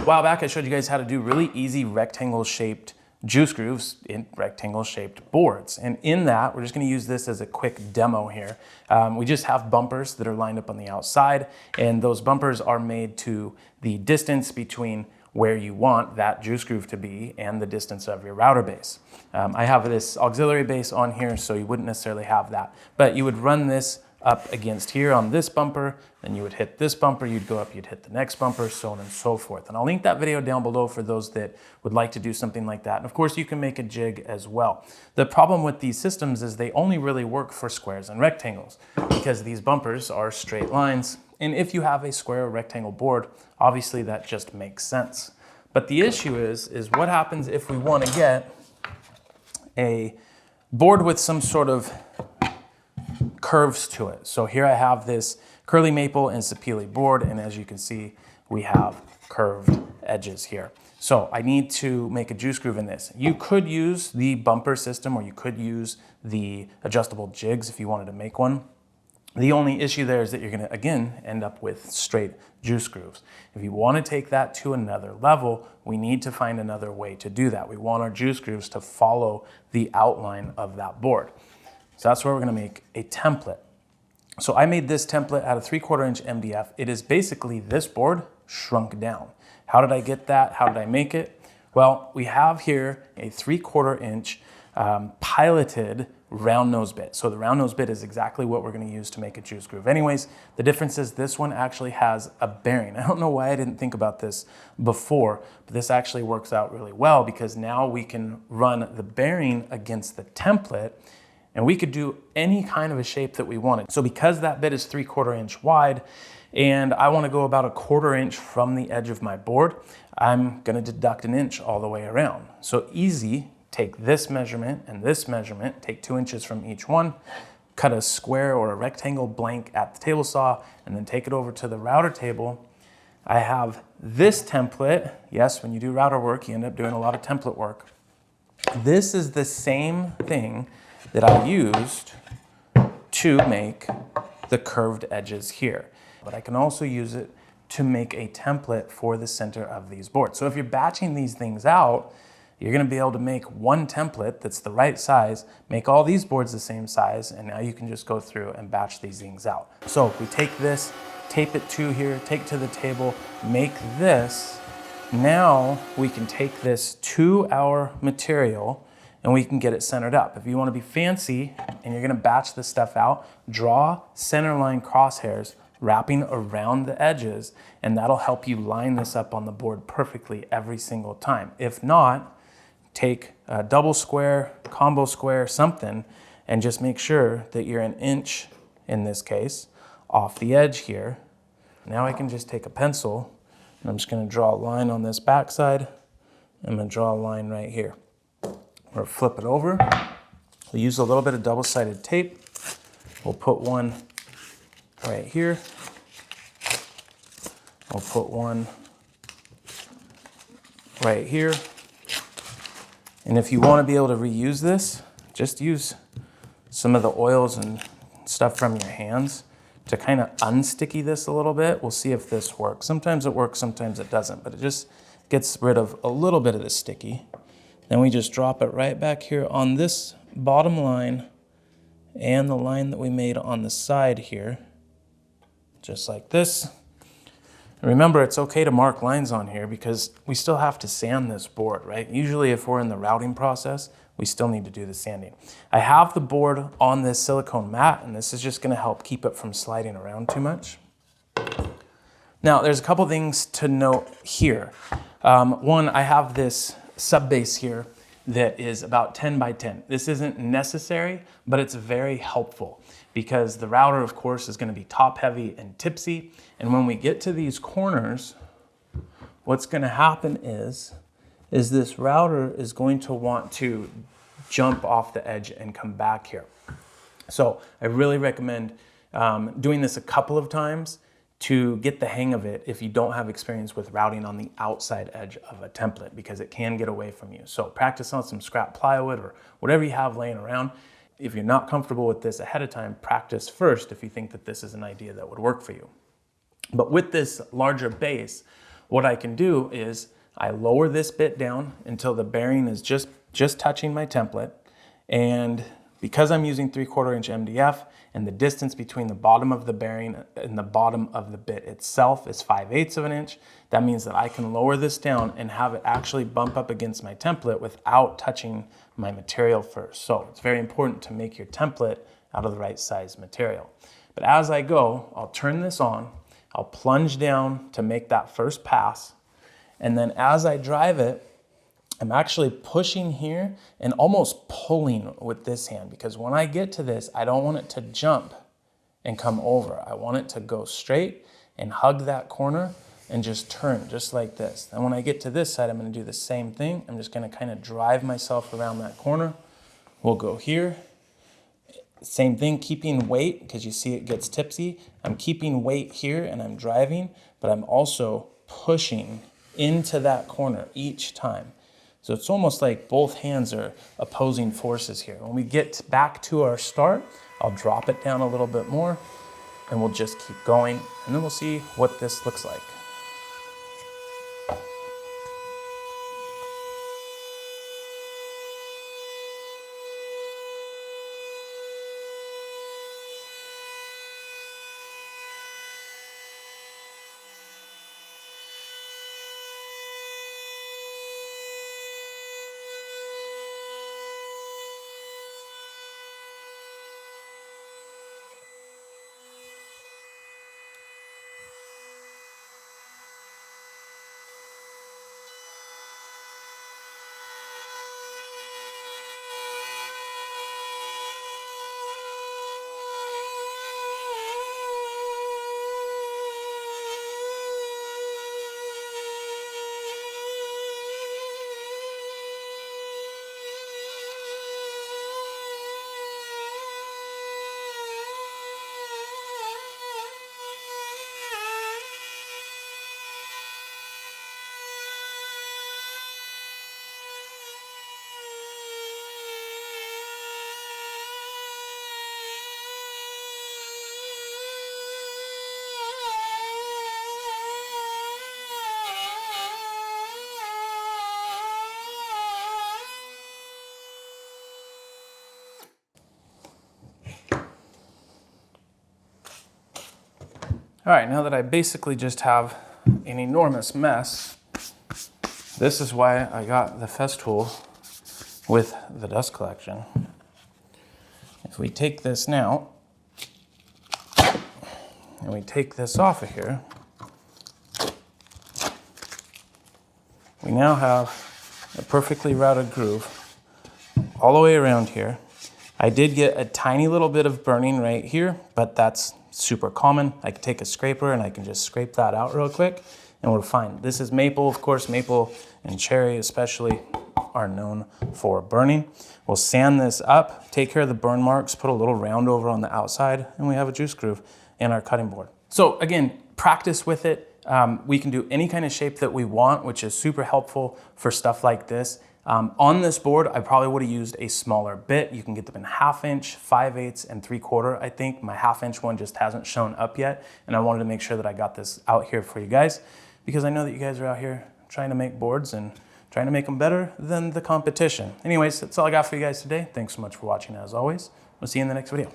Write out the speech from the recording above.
A while back I showed you guys how to do really easy rectangle shaped juice grooves in rectangle shaped boards. And in that, we're just gonna use this as a quick demo here. We just have bumpers that are lined up on the outside, and those bumpers are made to the distance between where you want that juice groove to be and the distance of your router base. I have this auxiliary base on here, so you wouldn't necessarily have that, but you would run this up against here on this bumper, then you would hit this bumper, you'd go up, you'd hit the next bumper, so on and so forth. And I'll link that video down below for those that would like to do something like that. And of course you can make a jig as well. The problem with these systems is they only really work for squares and rectangles because these bumpers are straight lines. And if you have a square or rectangle board, obviously that just makes sense. But the issue is what happens if we want to get a board with some sort of curves to it. So here I have this curly maple and sapele board, and as you can see, we have curved edges here. So I need to make a juice groove in this. You could use the bumper system, or you could use the adjustable jigs if you wanted to make one. The only issue there is that you're gonna, again, end up with straight juice grooves. If you wanna take that to another level, we need to find another way to do that. We want our juice grooves to follow the outline of that board. So that's where we're gonna make a template. So I made this template out of 3/4 inch MDF. It is basically this board shrunk down. How did I get that? How did I make it? Well, we have here a 3/4 inch piloted round nose bit. So the round nose bit is exactly what we're gonna use to make a juice groove. Anyways, the difference is this one actually has a bearing. I don't know why I didn't think about this before, but this actually works out really well because now we can run the bearing against the template and we could do any kind of a shape that we wanted. So because that bit is 3/4 inch wide and I wanna go about 1/4 inch from the edge of my board, I'm gonna deduct 1 inch all the way around. So easy, take this measurement and this measurement, take 2 inches from each one, cut a square or a rectangle blank at the table saw, and then take it over to the router table. I have this template. Yes, when you do router work, you end up doing a lot of template work. This is the same thing that I used to make the curved edges here. But I can also use it to make a template for the center of these boards. So if you're batching these things out, you're gonna be able to make one template that's the right size, make all these boards the same size, and now you can just go through and batch these things out. So we take this, tape it to here, take it to the table, make this. Now we can take this to our material and we can get it centered up. If you wanna be fancy and you're gonna batch this stuff out, draw centerline crosshairs wrapping around the edges, and that'll help you line this up on the board perfectly every single time. If not, take a double square, combo square, something, and just make sure that you're 1 inch, in this case, off the edge here. Now I can just take a pencil, and I'm just gonna draw a line on this backside. I'm gonna draw a line right here. Or flip it over. We'll use a little bit of double-sided tape. We'll put one right here. I'll put one right here. And if you want to be able to reuse this, just use some of the oils and stuff from your hands to kind of unsticky this a little bit. We'll see if this works. Sometimes it works, sometimes it doesn't, but it just gets rid of a little bit of the sticky. Then we just drop it right back here on this bottom line and the line that we made on the side here, just like this. And remember, it's okay to mark lines on here because we still have to sand this board, right? Usually if we're in the routing process, we still need to do the sanding. I have the board on this silicone mat, and this is just gonna help keep it from sliding around too much. Now, there's a couple things to note here. One, I have this sub base here that is about 10 by 10. This isn't necessary, but it's very helpful because the router, of course, is gonna be top heavy and tipsy. And when we get to these corners, what's gonna happen is this router is going to want to jump off the edge and come back here. So I really recommend doing this a couple of times to get the hang of it if you don't have experience with routing on the outside edge of a template, because it can get away from you. So practice on some scrap plywood or whatever you have laying around. If you're not comfortable with this ahead of time, practice first if you think that this is an idea that would work for you. But with this larger base, what I can do is I lower this bit down until the bearing is just touching my template. And because I'm using 3/4 inch MDF and the distance between the bottom of the bearing and the bottom of the bit itself is 5/8 of an inch, that means that I can lower this down and have it actually bump up against my template without touching my material first. So it's very important to make your template out of the right size material. But as I go, I'll turn this on, I'll plunge down to make that first pass, and then as I drive it, I'm actually pushing here and almost pulling with this hand, because when I get to this, I don't want it to jump and come over. I want it to go straight and hug that corner and just turn just like this. And when I get to this side, I'm going to do the same thing. I'm just going to kind of drive myself around that corner. We'll go here. Same thing, keeping weight, because you see it gets tipsy. I'm keeping weight here and I'm driving, but I'm also pushing into that corner each time. So it's almost like both hands are opposing forces here. When we get back to our start, I'll drop it down a little bit more and we'll just keep going, and then we'll see what this looks like. All right, now that I basically just have an enormous mess, this is why I got the Festool with the dust collection. If we take this now, and we take this off of here, we now have a perfectly routed groove all the way around here. I did get a tiny little bit of burning right here, but that's super common. I can take a scraper and I can just scrape that out real quick and we're fine. This is maple, of course. Maple and cherry especially are known for burning. We'll sand this up, take care of the burn marks, put a little round over on the outside, and we have a juice groove in our cutting board. So again, practice with it. We can do any kind of shape that we want, which is super helpful for stuff like this. On this board, I probably would have used a smaller bit. You can get them in 1/2 inch, 5/8, and 3/4, I think. My 1/2 inch one just hasn't shown up yet, and I wanted to make sure that I got this out here for you guys, because I know that you guys are out here trying to make boards and trying to make them better than the competition. Anyways, that's all I got for you guys today. Thanks so much for watching as always. We'll see you in the next video.